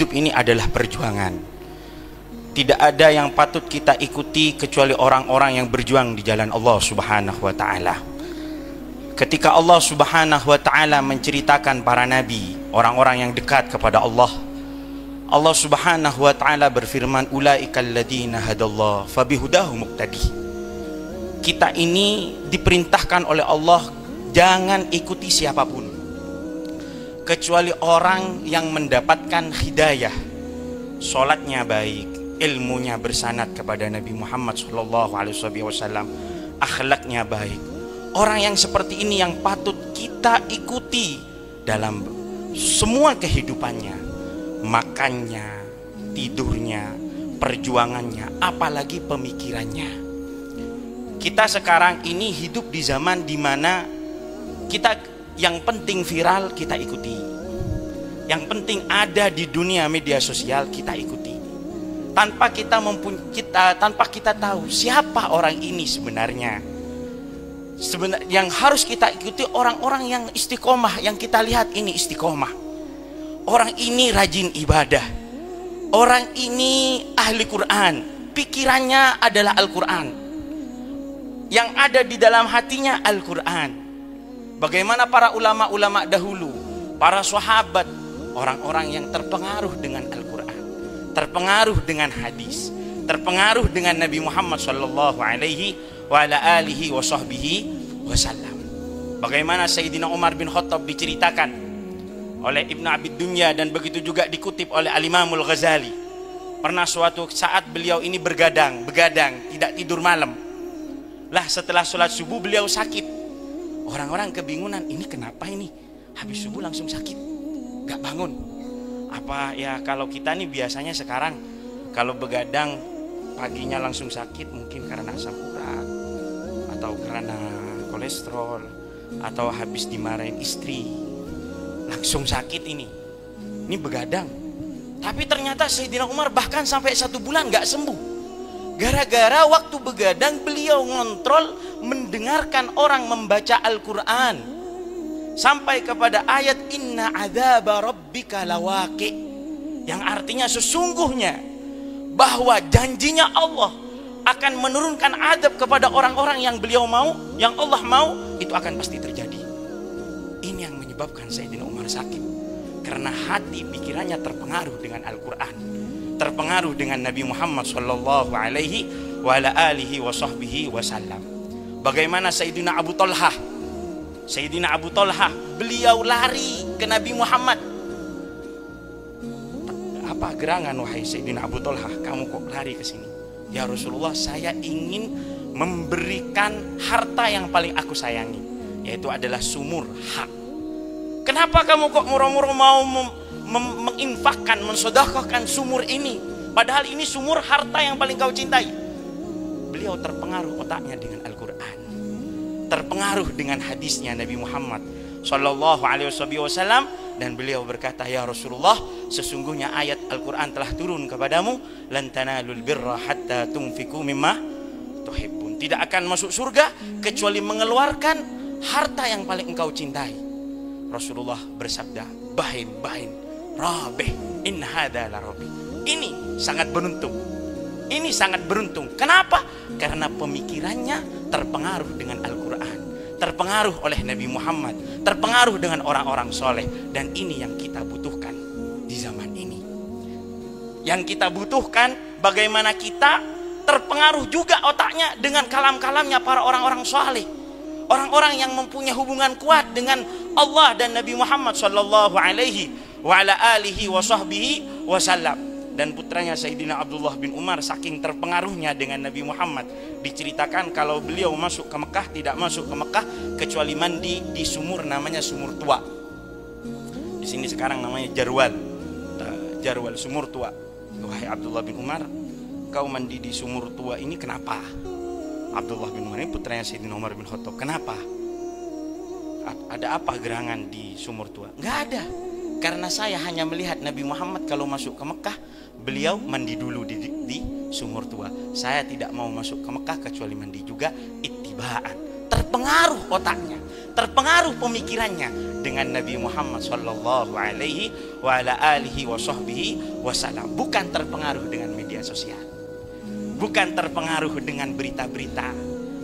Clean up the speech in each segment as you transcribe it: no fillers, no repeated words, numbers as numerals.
hidup ini adalah perjuangan. Tidak ada yang patut kita ikuti kecuali orang-orang yang berjuang di jalan Allah Subhanahu wa taala. Ketika Allah Subhanahu wa taala menceritakan para nabi, orang-orang yang dekat kepada Allah, Allah Subhanahu wa taala berfirman, ulaikal ladzina hadallah fabihudahu muqtadi. Kita ini diperintahkan oleh Allah jangan ikuti siapapun kecuali orang yang mendapatkan hidayah, sholatnya baik, ilmunya bersanad kepada Nabi Muhammad SAW, akhlaknya baik. Orang yang seperti ini yang patut kita ikuti dalam semua kehidupannya, makannya, tidurnya, perjuangannya, apalagi pemikirannya. Kita sekarang ini hidup di zaman dimana kita yang penting viral kita ikuti, yang penting ada di dunia media sosial kita ikuti, tanpa kita tahu siapa orang ini sebenarnya. Yang harus kita ikuti orang-orang yang istiqomah, yang kita lihat ini istiqomah. Orang ini rajin ibadah, orang ini ahli Quran, pikirannya adalah Al-Quran, yang ada di dalam hatinya Al-Quran. Bagaimana para ulama-ulama dahulu, para sahabat, orang-orang yang terpengaruh dengan Al-Quran, terpengaruh dengan hadis, terpengaruh dengan Nabi Muhammad sallallahu alaihi wa ala alihi wa sahbihi wasallam. Bagaimana Sayyidina Umar bin Khattab diceritakan oleh Ibnu Abid Dunya, dan begitu juga dikutip oleh Al-Imamul Ghazali. Pernah suatu saat beliau ini begadang, tidak tidur malam. Lah setelah sholat subuh beliau sakit. Orang-orang kebingungan, ini kenapa ini? Habis subuh langsung sakit, gak bangun. Apa ya kalau kita nih biasanya sekarang kalau begadang paginya langsung sakit, mungkin karena asam urat, atau karena kolesterol, atau habis dimarahin istri langsung sakit ini begadang. Tapi ternyata Sayyidina Umar bahkan sampai 1 bulan gak sembuh. Gara-gara waktu begadang beliau ngontrol mendengarkan orang membaca Al-Quran sampai kepada ayat inna adzaba rabbika lawaqi, yang artinya sesungguhnya bahwa janjinya Allah akan menurunkan adab kepada orang-orang yang beliau mau, yang Allah mau, itu akan pasti terjadi. Ini yang menyebabkan Sayyidina Umar sakit, karena hati pikirannya terpengaruh dengan Al-Quran, terpengaruh dengan Nabi Muhammad sallallahu alaihi wa ala alihi wa sahbihi wasallam. Bagaimana Sayyidina Abu Talhah, beliau lari ke Nabi Muhammad. Apa gerangan wahai Sayyidina Abu Talhah, kamu kok lari ke sini? Ya Rasulullah, saya ingin memberikan harta yang paling aku sayangi, yaitu adalah sumur hak. Kenapa kamu kok murah-murah mau menginfakkan, mensedekahkan sumur ini, padahal ini sumur harta yang paling kau cintai? Beliau terpengaruh otaknya dengan Al-Quran, terpengaruh dengan hadisnya Nabi Muhammad sallallahu alaihi wasallam, dan beliau berkata, ya Rasulullah, sesungguhnya ayat Al-Quran telah turun kepadamu, lan tanalul birra hatta tunfiqu mimma tuhibbun. Tidak akan masuk surga kecuali mengeluarkan harta yang paling engkau cintai. Rasulullah bersabda, bahin rabih, in hadza la rabbi. Ini sangat beruntung. Ini sangat beruntung. Kenapa? Karena pemikirannya terpengaruh dengan Al-Quran, terpengaruh oleh Nabi Muhammad, terpengaruh dengan orang-orang soleh. Dan ini yang kita butuhkan di zaman ini. Yang kita butuhkan, bagaimana kita terpengaruh juga otaknya dengan kalam-kalamnya para orang-orang soleh, orang-orang yang mempunyai hubungan kuat dengan Allah dan Nabi Muhammad sallallahu alaihi wa ala alihi wa sahbihi wasallam. Dan putranya Sayyidina Abdullah bin Umar saking terpengaruhnya dengan Nabi Muhammad, diceritakan kalau beliau masuk ke Mekah tidak masuk ke Mekah kecuali mandi di sumur namanya sumur tua. Di sini sekarang namanya Jarwal, sumur tua. Wahai Abdullah bin Umar, kau mandi di sumur tua ini kenapa? Abdullah bin Umar ini putranya Sayyidina Umar bin Khattab. Kenapa? Ada apa gerangan di sumur tua? Enggak ada. Karena saya hanya melihat Nabi Muhammad kalau masuk ke Mekah, beliau mandi dulu di sumur tua. Saya tidak mau masuk ke Mekah kecuali mandi juga, ittibaan. Terpengaruh otaknya, terpengaruh pemikirannya dengan Nabi Muhammad sallallahu alaihi wa ala alihi wa sahbihi wasallam, bukan terpengaruh dengan media sosial, bukan terpengaruh dengan berita-berita.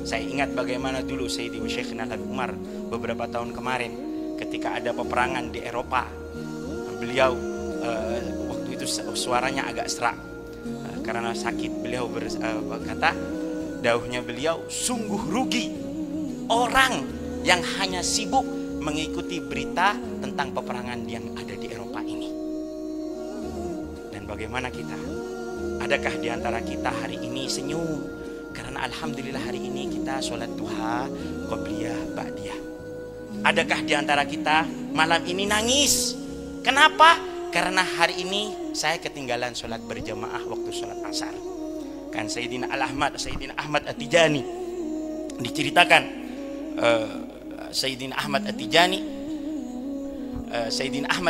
Saya ingat bagaimana dulu Sayyidi wa Syekhna Habib Umar beberapa tahun kemarin ketika ada peperangan di Eropa. Beliau waktu itu suaranya agak serak karena sakit. Beliau berkata, dauhnya beliau, sungguh rugi orang yang hanya sibuk mengikuti berita tentang peperangan yang ada di Eropa ini. Dan bagaimana kita? Adakah di antara kita hari ini senyum? Karena alhamdulillah hari ini kita sholat duha, qobliyah, ba'diyah. Adakah di antara kita malam ini nangis? Kenapa? Karena hari ini saya ketinggalan sholat berjamaah waktu sholat asar. Kan Sayyidina Ahmad At-Tijani diceritakan, Sayyidina Ahmad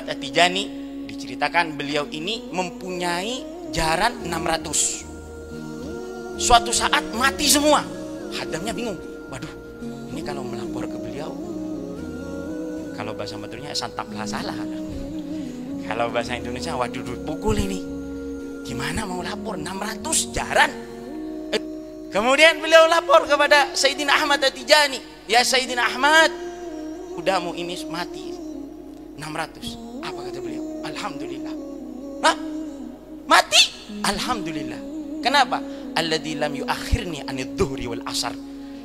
At-Tijani diceritakan beliau ini mempunyai jaran 600. Suatu saat mati semua. Hadamnya bingung. Waduh, ini kalau melapor ke beliau, kalau bahasa Madurnya santaplah salah. Kalau bahasa Indonesia, waduh pukul ini. Gimana mau lapor 600 jaran? Kemudian beliau lapor kepada Sayyidina Ahmad At-Tijani. Ya Sayyidina Ahmad, kudamu ini mati 600. Apa kata beliau? Alhamdulillah. Hah? Mati? Alhamdulillah. Kenapa? Alladzi lam yuakhirni anid dhuhri wal asar.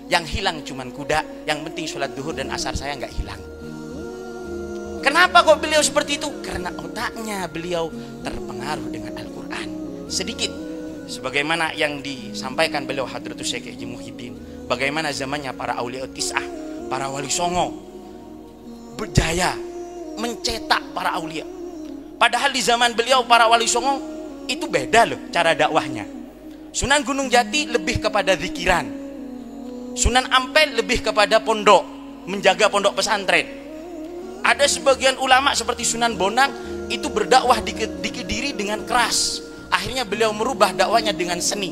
Yang hilang cuman kuda, yang penting sholat duhur dan asar saya nggak hilang. Kenapa kok beliau seperti itu? Karena otaknya beliau terpengaruh dengan Al-Quran. Sedikit sebagaimana yang disampaikan beliau Hadratus Syekh Haji Muhyiddin, bagaimana zamannya para aulia tis'ah, para wali songo berjaya mencetak para aulia. Padahal di zaman beliau para wali songo itu beda loh cara dakwahnya. Sunan Gunung Jati lebih kepada zikiran, Sunan Ampel lebih kepada pondok, menjaga pondok pesantren. Ada sebagian ulama seperti Sunan Bonang itu berdakwah di Kediri dengan keras. Akhirnya beliau merubah dakwahnya dengan seni.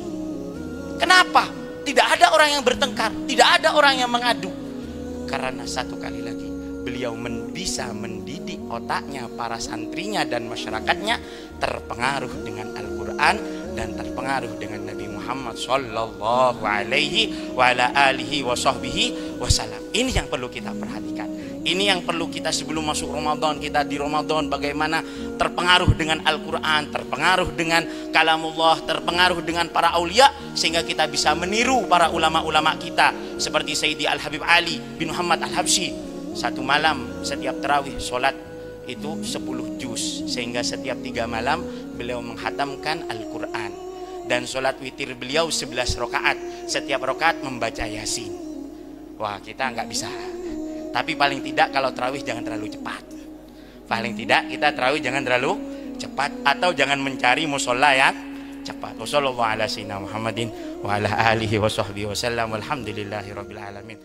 Kenapa? Tidak ada orang yang bertengkar, tidak ada orang yang mengadu. Karena satu kali lagi, beliau bisa mendidik otaknya para santrinya dan masyarakatnya terpengaruh dengan Al-Quran dan terpengaruh dengan Nabi Muhammad sallallahu alaihi wa ala alihi wa sahbihi wasallam. Ini yang perlu kita perhatikan. Ini yang perlu kita sebelum masuk Ramadan, kita di Ramadan bagaimana terpengaruh dengan Al-Quran, terpengaruh dengan kalamullah, terpengaruh dengan para aulia, sehingga kita bisa meniru para ulama-ulama kita seperti Sayyidi Al-Habib Ali bin Muhammad Al-Habsyi. Satu malam setiap tarawih sholat itu 10 juz, sehingga setiap 3 malam beliau menghatamkan Al-Quran. Dan sholat witir beliau 11 rakaat, setiap rakaat membaca Yasin. Wah, kita nggak bisa. Tapi paling tidak kalau tarawih jangan terlalu cepat. Paling tidak kita tarawih jangan terlalu cepat, atau jangan mencari musola yang cepat. Wassallallahu ala sayyidina Muhammadin wa ala alihi wa sahbihi wasallam. Walhamdulillahi rabbil alamin.